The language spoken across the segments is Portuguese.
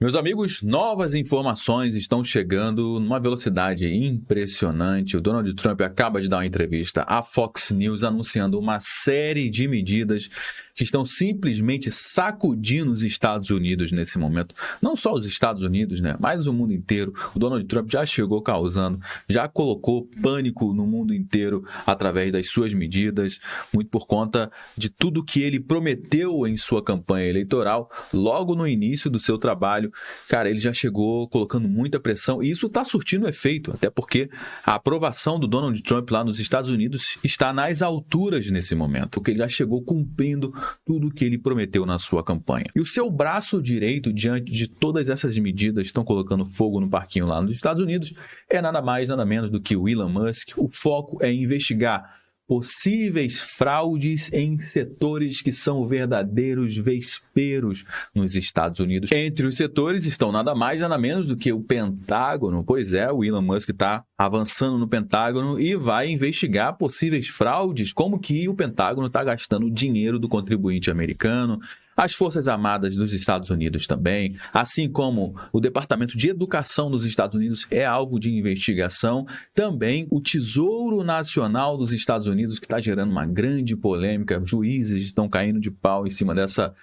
Meus amigos, novas informações estão chegando numa velocidade impressionante. O Donald Trump acaba de dar uma entrevista à Fox News anunciando uma série de medidas que estão simplesmente sacudindo os Estados Unidos nesse momento. Não só os Estados Unidos, mas o mundo inteiro. O Donald Trump já chegou causando, já colocou pânico no mundo inteiro através das suas medidas, muito por conta de tudo que ele prometeu em sua campanha eleitoral, logo no início do seu trabalho. Cara, ele já chegou colocando muita pressão e isso está surtindo efeito, até porque a aprovação do Donald Trump lá nos Estados Unidos está nas alturas nesse momento, porque ele já chegou cumprindo tudo o que ele prometeu na sua campanha. E o seu braço direito, diante de todas essas medidas, estão colocando fogo no parquinho lá nos Estados Unidos, é nada mais, nada menos do que o Elon Musk. O foco é investigar possíveis fraudes em setores que são verdadeiros vesperos nos Estados Unidos. Entre os setores estão nada mais, nada menos do que o Pentágono. Pois é, o Elon Musk está avançando no Pentágono e vai investigar possíveis fraudes, como que o Pentágono está gastando o dinheiro do contribuinte americano, as Forças Armadas dos Estados Unidos também, assim como o Departamento de Educação dos Estados Unidos é alvo de investigação. Também o Tesouro Nacional dos Estados Unidos, que está gerando uma grande polêmica. Juízes estão caindo de pau em cima dessa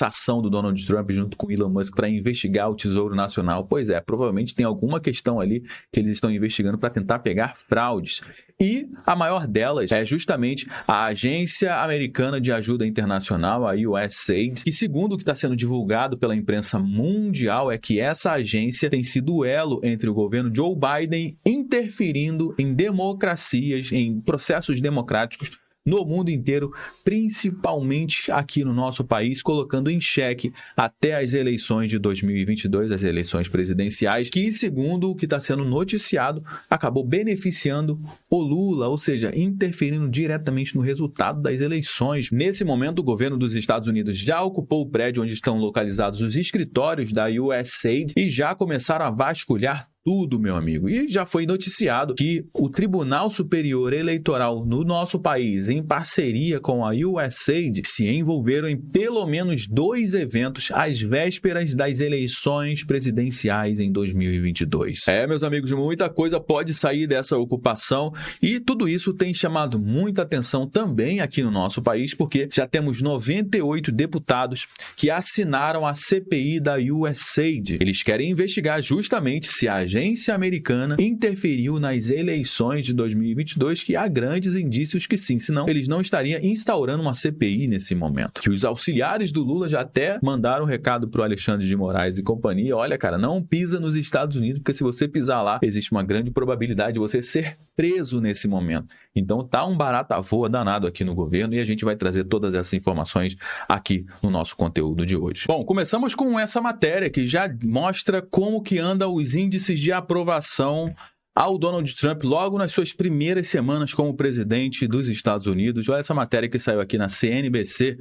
ação do Donald Trump junto com Elon Musk para investigar o Tesouro Nacional. Pois é, provavelmente tem alguma questão ali que eles estão investigando para tentar pegar fraudes. E a maior delas é justamente a Agência Americana de Ajuda Internacional, a USAID, que segundo o que está sendo divulgado pela imprensa mundial é que essa agência tem sido o elo entre o governo Joe Biden interferindo em democracias, em processos democráticos no mundo inteiro, principalmente aqui no nosso país, colocando em xeque até as eleições de 2022, as eleições presidenciais, que, segundo o que está sendo noticiado, acabou beneficiando o Lula, ou seja, interferindo diretamente no resultado das eleições. Nesse momento, o governo dos Estados Unidos já ocupou o prédio onde estão localizados os escritórios da USAID e já começaram a vasculhar tudo, meu amigo. E já foi noticiado que o Tribunal Superior Eleitoral no nosso país, em parceria com a USAID, se envolveram em pelo menos 2 eventos às vésperas das eleições presidenciais em 2022. Meus amigos, muita coisa pode sair dessa ocupação e tudo isso tem chamado muita atenção também aqui no nosso país, porque já temos 98 deputados que assinaram a CPI da USAID. Eles querem investigar justamente se a agência americana interferiu nas eleições de 2022, que há grandes indícios que sim, senão eles não estariam instaurando uma CPI nesse momento. Que os auxiliares do Lula já até mandaram um recado para o Alexandre de Moraes e companhia: olha, cara, não pisa nos Estados Unidos, porque se você pisar lá, existe uma grande probabilidade de você ser preso nesse momento. Então tá um barata voa danado aqui no governo e a gente vai trazer todas essas informações aqui no nosso conteúdo de hoje. Bom, começamos com essa matéria que já mostra como que andam os índices de aprovação ao Donald Trump logo nas suas primeiras semanas como presidente dos Estados Unidos. Olha essa matéria que saiu aqui na CNBC.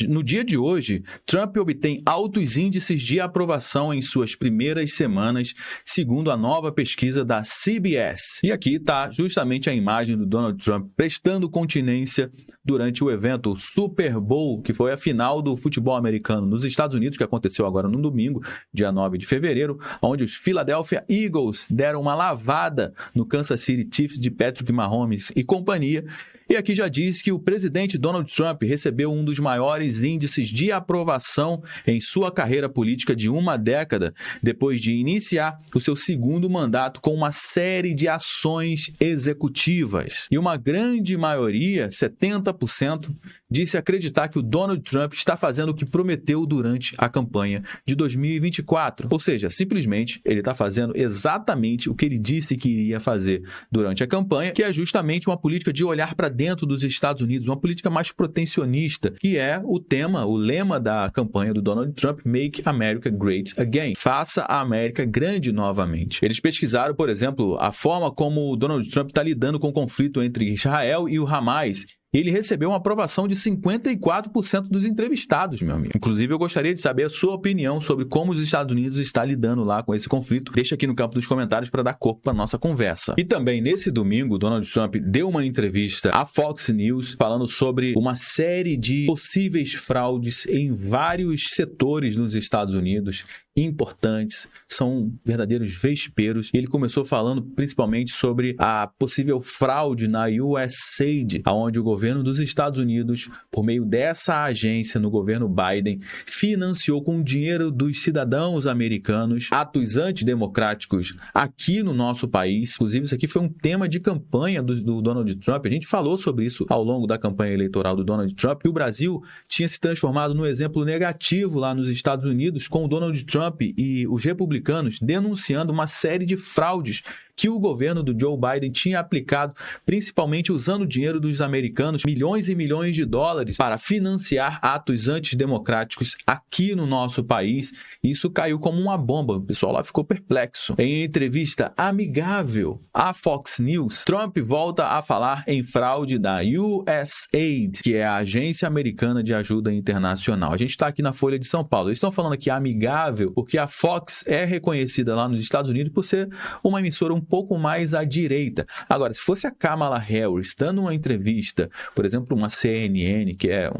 No dia de hoje, Trump obtém altos índices de aprovação em suas primeiras semanas, segundo a nova pesquisa da CBS. E aqui está justamente a imagem do Donald Trump prestando continência durante o evento Super Bowl, que foi a final do futebol americano nos Estados Unidos, que aconteceu agora no domingo, dia 9 de fevereiro, onde os Philadelphia Eagles deram uma lavada no Kansas City Chiefs de Patrick Mahomes e companhia. E aqui já diz que o presidente Donald Trump recebeu um dos maiores índices de aprovação em sua carreira política de uma década, depois de iniciar o seu segundo mandato com uma série de ações executivas. E uma grande maioria, 70%, disse acreditar que o Donald Trump está fazendo o que prometeu durante a campanha de 2024. Ou seja, simplesmente ele está fazendo exatamente o que ele disse que iria fazer durante a campanha, que é justamente uma política de olhar para dentro dos Estados Unidos, uma política mais protecionista, que é o lema da campanha do Donald Trump, Make America Great Again, faça a América grande novamente. Eles pesquisaram, por exemplo, a forma como o Donald Trump está lidando com o conflito entre Israel e o Hamas. Ele recebeu uma aprovação de 54% dos entrevistados, meu amigo. Inclusive, eu gostaria de saber a sua opinião sobre como os Estados Unidos estão lidando lá com esse conflito. Deixa aqui no campo dos comentários para dar corpo para nossa conversa. E também, nesse domingo, Donald Trump deu uma entrevista à Fox News falando sobre uma série de possíveis fraudes em vários setores nos Estados Unidos importantes, são verdadeiros vesperos. Ele começou falando principalmente sobre a possível fraude na USAID, onde o governo dos Estados Unidos, por meio dessa agência no governo Biden, financiou com o dinheiro dos cidadãos americanos atos antidemocráticos aqui no nosso país. Inclusive, isso aqui foi um tema de campanha do Donald Trump. A gente falou sobre isso ao longo da campanha eleitoral do Donald Trump, que o Brasil tinha se transformado num exemplo negativo lá nos Estados Unidos, com o Donald Trump e os republicanos denunciando uma série de fraudes que o governo do Joe Biden tinha aplicado, principalmente usando o dinheiro dos americanos, milhões e milhões de dólares, para financiar atos antidemocráticos aqui no nosso país. Isso caiu como uma bomba. O pessoal lá ficou perplexo. Em entrevista amigável à Fox News, Trump volta a falar em fraude da USAID, que é a Agência Americana de Ajuda Internacional. A gente está aqui na Folha de São Paulo. Eles estão falando aqui amigável porque a Fox é reconhecida lá nos Estados Unidos por ser uma emissora um pouco mais à direita. Agora, se fosse a Kamala Harris dando uma entrevista, por exemplo, uma CNN, que é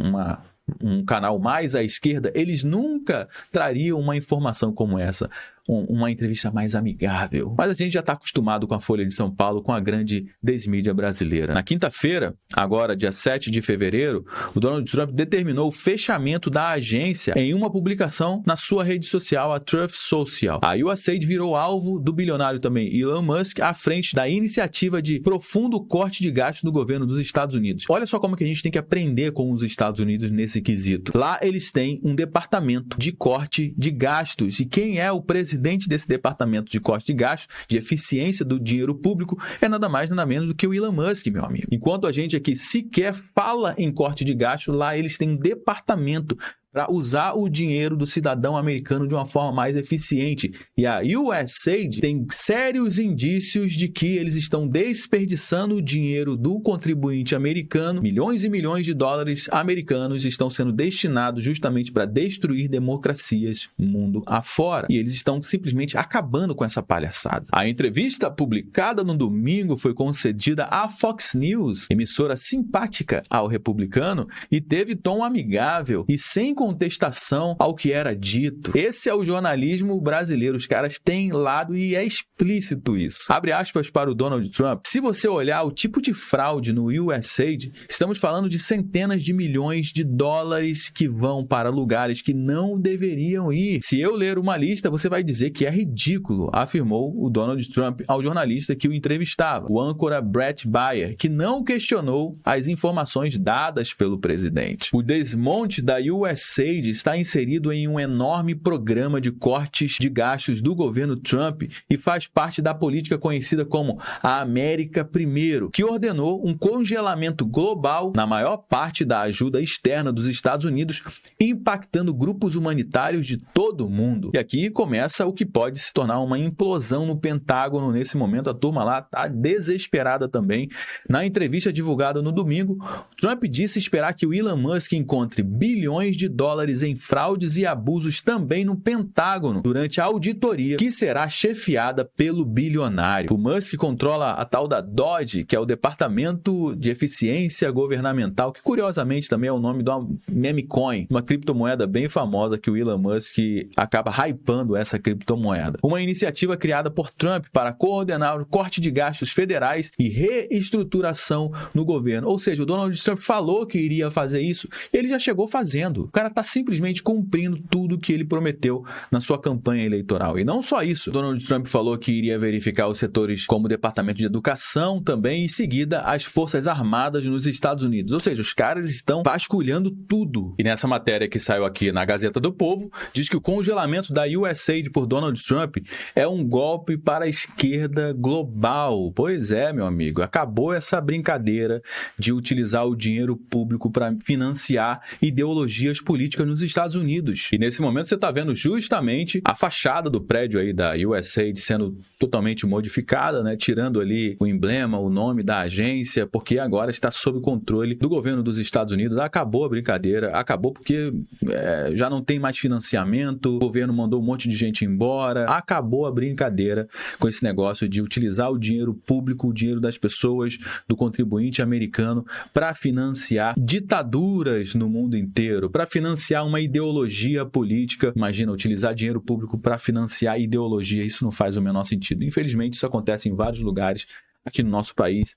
um canal mais à esquerda, eles nunca trariam uma informação como essa, uma entrevista mais amigável. Mas a gente já está acostumado com a Folha de São Paulo, com a grande desmídia brasileira. Na quinta-feira, agora dia 7 de fevereiro, o Donald Trump determinou o fechamento da agência em uma publicação na sua rede social, a Truth Social. A USAID virou alvo do bilionário também Elon Musk, à frente da iniciativa de profundo corte de gastos do governo dos Estados Unidos. Olha só como que a gente tem que aprender com os Estados Unidos nesse quesito. Lá eles têm um departamento de corte de gastos, e quem é o presidente desse departamento de corte de gastos, de eficiência do dinheiro público, é nada mais nada menos do que o Elon Musk, meu amigo. Enquanto a gente aqui sequer fala em corte de gastos, lá eles têm um departamento para usar o dinheiro do cidadão americano de uma forma mais eficiente. E a USAID tem sérios indícios de que eles estão desperdiçando o dinheiro do contribuinte americano. Milhões e milhões de dólares americanos estão sendo destinados justamente para destruir democracias mundo afora. E eles estão simplesmente acabando com essa palhaçada. A entrevista publicada no domingo foi concedida à Fox News, emissora simpática ao republicano, e teve tom amigável e sem contestação ao que era dito. Esse é o jornalismo brasileiro. Os caras têm lado e é explícito isso. Abre aspas para o Donald Trump. Se você olhar o tipo de fraude no USAID, estamos falando de centenas de milhões de dólares que vão para lugares que não deveriam ir. Se eu ler uma lista, você vai dizer que é ridículo, afirmou o Donald Trump ao jornalista que o entrevistava, o âncora Brett Baier, que não questionou as informações dadas pelo presidente. O desmonte da USAID está inserido em um enorme programa de cortes de gastos do governo Trump e faz parte da política conhecida como a América Primeiro, que ordenou um congelamento global na maior parte da ajuda externa dos Estados Unidos, impactando grupos humanitários de todo o mundo. E aqui começa o que pode se tornar uma implosão no Pentágono. Nesse momento, a turma lá está desesperada também. Na entrevista divulgada no domingo, Trump disse esperar que o Elon Musk encontre bilhões de dólares em fraudes e abusos também no Pentágono durante a auditoria que será chefiada pelo bilionário. O Musk controla a tal da DOGE, que é o Departamento de Eficiência Governamental, que curiosamente também é o nome de uma meme coin, uma criptomoeda bem famosa que o Elon Musk acaba hypando essa criptomoeda. Uma iniciativa criada por Trump para coordenar o corte de gastos federais e reestruturação no governo. Ou seja, o Donald Trump falou que iria fazer isso, ele já chegou fazendo. O cara está simplesmente cumprindo tudo que ele prometeu na sua campanha eleitoral. E não só isso, Donald Trump falou que iria verificar os setores como o Departamento de Educação também, e em seguida as Forças Armadas nos Estados Unidos. Ou seja, os caras estão vasculhando tudo. E nessa matéria que saiu aqui na Gazeta do Povo, diz que o congelamento da USAID por Donald Trump é um golpe para a esquerda global. Pois é, meu amigo, acabou essa brincadeira de utilizar o dinheiro público para financiar ideologias políticas nos Estados Unidos. E nesse momento você está vendo justamente a fachada do prédio aí da USAID sendo totalmente modificada, né? Tirando ali o emblema, o nome da agência, porque agora está sob controle do governo dos Estados Unidos. Acabou a brincadeira, acabou porque já não tem mais financiamento, o governo mandou um monte de gente embora, acabou a brincadeira com esse negócio de utilizar o dinheiro público, o dinheiro das pessoas, do contribuinte americano, para financiar ditaduras no mundo inteiro, para financiar financiar uma ideologia política. Imagina, utilizar dinheiro público para financiar ideologia, isso não faz o menor sentido. Infelizmente, isso acontece em vários lugares aqui no nosso país.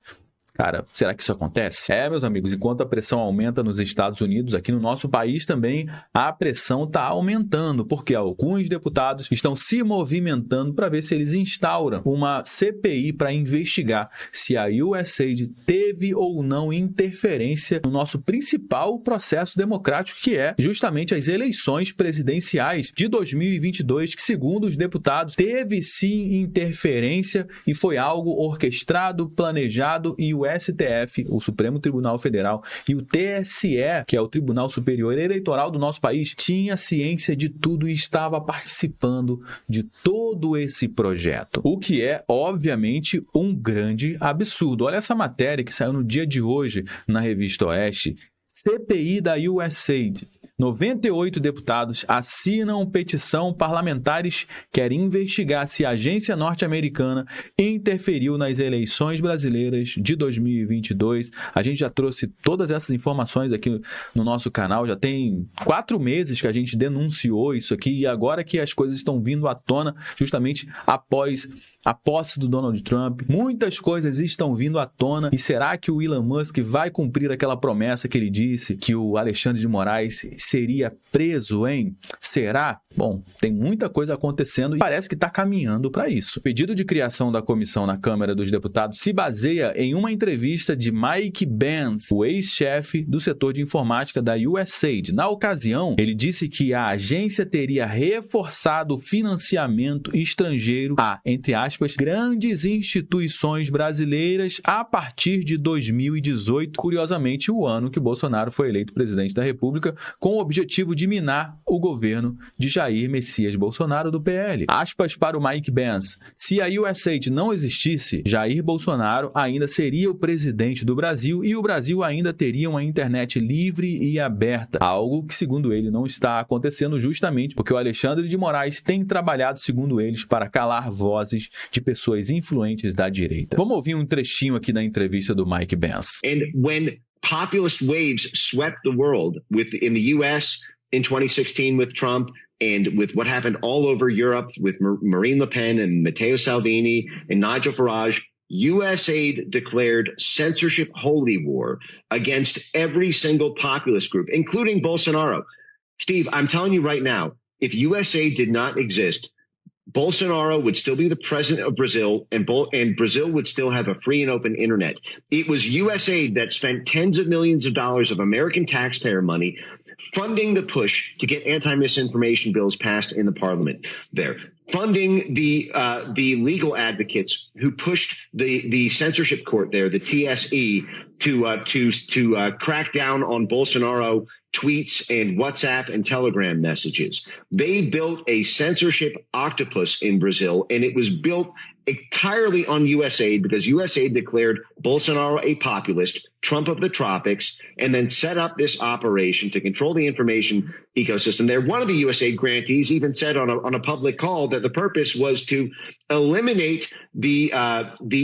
Cara, será que isso acontece? Meus amigos, enquanto a pressão aumenta nos Estados Unidos, aqui no nosso país também a pressão está aumentando, porque alguns deputados estão se movimentando para ver se eles instauram uma CPI para investigar se a USAID teve ou não interferência no nosso principal processo democrático, que é justamente as eleições presidenciais de 2022, que, segundo os deputados, teve sim interferência e foi algo orquestrado, planejado, e o STF, o Supremo Tribunal Federal, e o TSE, que é o Tribunal Superior Eleitoral do nosso país, tinha ciência de tudo e estava participando de todo esse projeto. O que é, obviamente, um grande absurdo. Olha essa matéria que saiu no dia de hoje na Revista Oeste. CPI da USAID. 98 deputados assinam petição. Parlamentares querem investigar se a agência norte-americana interferiu nas eleições brasileiras de 2022. A gente já trouxe todas essas informações aqui no nosso canal. Já tem 4 meses que a gente denunciou isso aqui, e agora que as coisas estão vindo à tona, justamente após a posse do Donald Trump, muitas coisas estão vindo à tona. E será que o Elon Musk vai cumprir aquela promessa que ele disse, que o Alexandre de Moraes seria preso, hein? Será? Bom, tem muita coisa acontecendo e parece que está caminhando para isso. O pedido de criação da comissão na Câmara dos Deputados se baseia em uma entrevista de Mike Benz, o ex-chefe do setor de informática da USAID. Na ocasião, ele disse que a agência teria reforçado o financiamento estrangeiro a, entre aspas, grandes instituições brasileiras a partir de 2018, curiosamente o ano que Bolsonaro foi eleito presidente da República, com o objetivo de minar o governo de Jair Messias Bolsonaro do PL. Aspas para o Mike Benz: se a USAID não existisse, Jair Bolsonaro ainda seria o presidente do Brasil e o Brasil ainda teria uma internet livre e aberta, algo que, segundo ele, não está acontecendo, justamente porque o Alexandre de Moraes tem trabalhado, segundo eles, para calar vozes de pessoas influentes da direita. Vamos ouvir um trechinho aqui da entrevista do Mike Benz. And when populist waves swept the world in the US in 2016 with Trump, and with what happened all over Europe with Marine Le Pen and Matteo Salvini and Nigel Farage, USAID declared censorship holy war against every single populist group, including Bolsonaro. Steve, I'm telling you right now, if USAID did not exist, Bolsonaro would still be the president of Brazil, and Brazil would still have a free and open internet. It was USAID that spent tens of millions of dollars of American taxpayer money funding the push to get anti-misinformation bills passed in the parliament there, funding the legal advocates who pushed the censorship court there, the TSE, to crack down on Bolsonaro tweets and WhatsApp and Telegram messages. They built a censorship octopus in Brazil, and it was built entirely on USAID because USAID declared Bolsonaro a populist, Trump of the tropics, and then set up this operation to control the information ecosystem there. One of the USAID grantees even said on a public call that the purpose was to eliminate the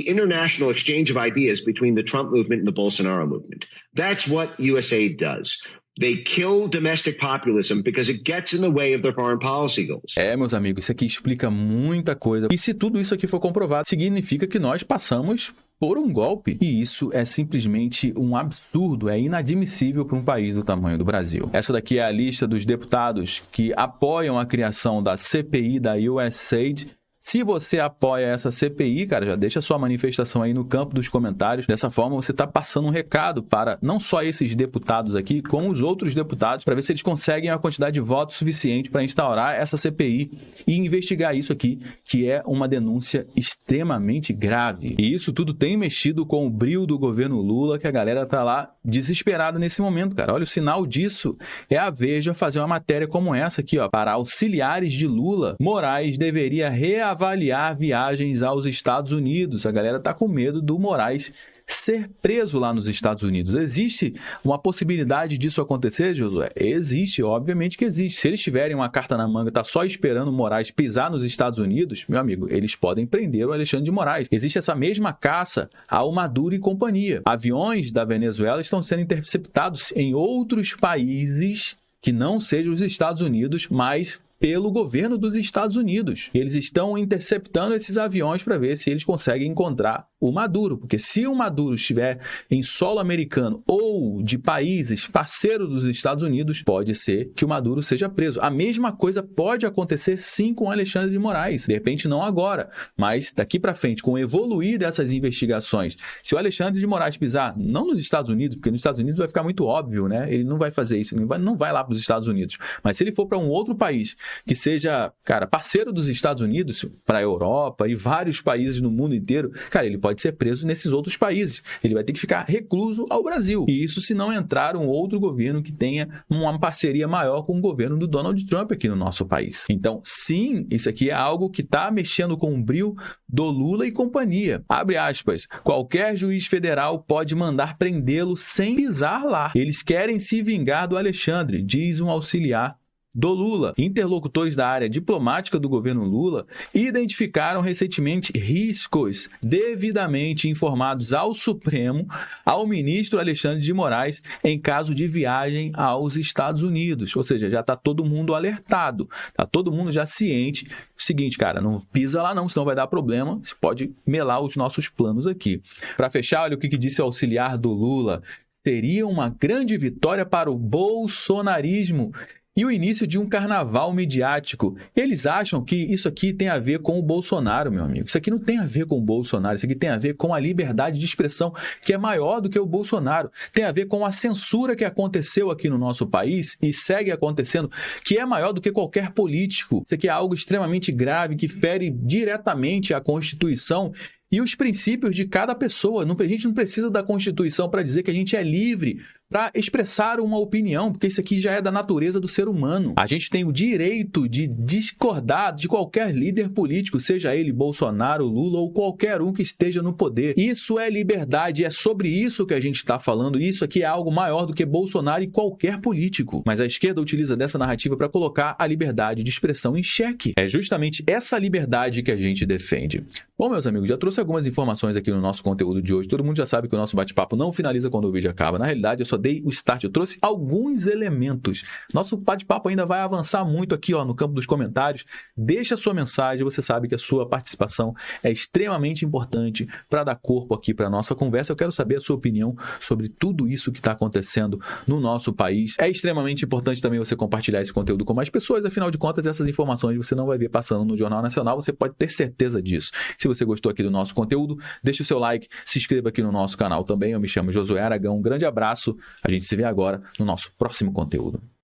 international exchange of ideas between the Trump movement and the Bolsonaro movement. That's what USAID does. They kill domestic populism because it gets in the way of their foreign policy goals. Meus amigos, isso aqui explica muita coisa. E se tudo isso aqui for comprovado, significa que nós passamos por um golpe. E isso é simplesmente um absurdo, é inadmissível para um país do tamanho do Brasil. Essa daqui é a lista dos deputados que apoiam a criação da CPI da USAID. Se você apoia essa CPI, cara, já deixa sua manifestação aí no campo dos comentários. Dessa forma, você está passando um recado para não só esses deputados aqui, como os outros deputados, para ver se eles conseguem a quantidade de votos suficiente para instaurar essa CPI e investigar isso aqui, que é uma denúncia extremamente grave. E isso tudo tem mexido com o brio do governo Lula, que a galera tá lá desesperada nesse momento, cara. Olha, o sinal disso é a Veja fazer uma matéria como essa aqui, ó. Para auxiliares de Lula, Moraes deveria reavaliar viagens aos Estados Unidos. A galera tá com medo do Moraes ser preso lá nos Estados Unidos. Existe uma possibilidade disso acontecer, Josué? Existe, obviamente que existe. Se eles tiverem uma carta na manga, tá só esperando o Moraes pisar nos Estados Unidos, meu amigo, eles podem prender o Alexandre de Moraes. Existe essa mesma caça ao Maduro e companhia. Aviões da Venezuela estão sendo interceptados em outros países que não seja os Estados Unidos, mas pelo governo dos Estados Unidos. Eles estão interceptando esses aviões para ver se eles conseguem encontrar o Maduro, porque se o Maduro estiver em solo americano ou de países parceiros dos Estados Unidos, pode ser que o Maduro seja preso. A mesma coisa pode acontecer sim com Alexandre de Moraes, de repente não agora, mas daqui para frente, com o evoluir dessas investigações, se o Alexandre de Moraes pisar, não nos Estados Unidos, porque nos Estados Unidos vai ficar muito óbvio, né? Ele não vai fazer isso, não vai lá para os Estados Unidos, mas se ele for para um outro país que seja, cara, parceiro dos Estados Unidos, para a Europa e vários países no mundo inteiro, cara, ele pode ser preso nesses outros países. Ele vai ter que ficar recluso ao Brasil. E isso se não entrar um outro governo que tenha uma parceria maior com o governo do Donald Trump aqui no nosso país. Então, sim, isso aqui é algo que está mexendo com o brio do Lula e companhia. Abre aspas. Qualquer juiz federal pode mandar prendê-lo sem pisar lá. Eles querem se vingar do Alexandre, diz um auxiliar do Lula. Interlocutores da área diplomática do governo Lula identificaram recentemente riscos devidamente informados ao Supremo, ao ministro Alexandre de Moraes, em caso de viagem aos Estados Unidos. Ou seja, já está todo mundo alertado, está todo mundo já ciente. O seguinte, cara, não pisa lá não, senão vai dar problema, você pode melar os nossos planos aqui. Para fechar, olha o que disse o auxiliar do Lula. Seria uma grande vitória para o bolsonarismo e o início de um carnaval midiático. Eles acham que isso aqui tem a ver com o Bolsonaro, meu amigo. Isso aqui não tem a ver com o Bolsonaro, isso aqui tem a ver com a liberdade de expressão, que é maior do que o Bolsonaro. Tem a ver com a censura que aconteceu aqui no nosso país e segue acontecendo, que é maior do que qualquer político. Isso aqui é algo extremamente grave, que fere diretamente a Constituição e os princípios de cada pessoa. A gente não precisa da Constituição para dizer que a gente é livre para expressar uma opinião, porque isso aqui já é da natureza do ser humano. A gente tem o direito de discordar de qualquer líder político, seja ele Bolsonaro, Lula ou qualquer um que esteja no poder. Isso é liberdade, é sobre isso que a gente está falando. Isso aqui é algo maior do que Bolsonaro e qualquer político. Mas a esquerda utiliza dessa narrativa para colocar a liberdade de expressão em xeque. É justamente essa liberdade que a gente defende. Bom, meus amigos, já trouxe algumas informações aqui no nosso conteúdo de hoje. Todo mundo já sabe que o nosso bate-papo não finaliza quando o vídeo acaba. Na realidade, eu só dei o start, eu trouxe alguns elementos. Nosso bate-papo ainda vai avançar muito aqui, ó, no campo dos comentários. Deixa a sua mensagem, você sabe que a sua participação é extremamente importante para dar corpo aqui para a nossa conversa. Eu quero saber a sua opinião sobre tudo isso que está acontecendo no nosso país. É extremamente importante também você compartilhar esse conteúdo com mais pessoas, afinal de contas, essas informações você não vai ver passando no Jornal Nacional, você pode ter certeza disso. Se você gostou aqui do nosso conteúdo, deixe o seu like, se inscreva aqui no nosso canal também. Eu me chamo Josué Aragão, um grande abraço. A gente se vê agora no nosso próximo conteúdo.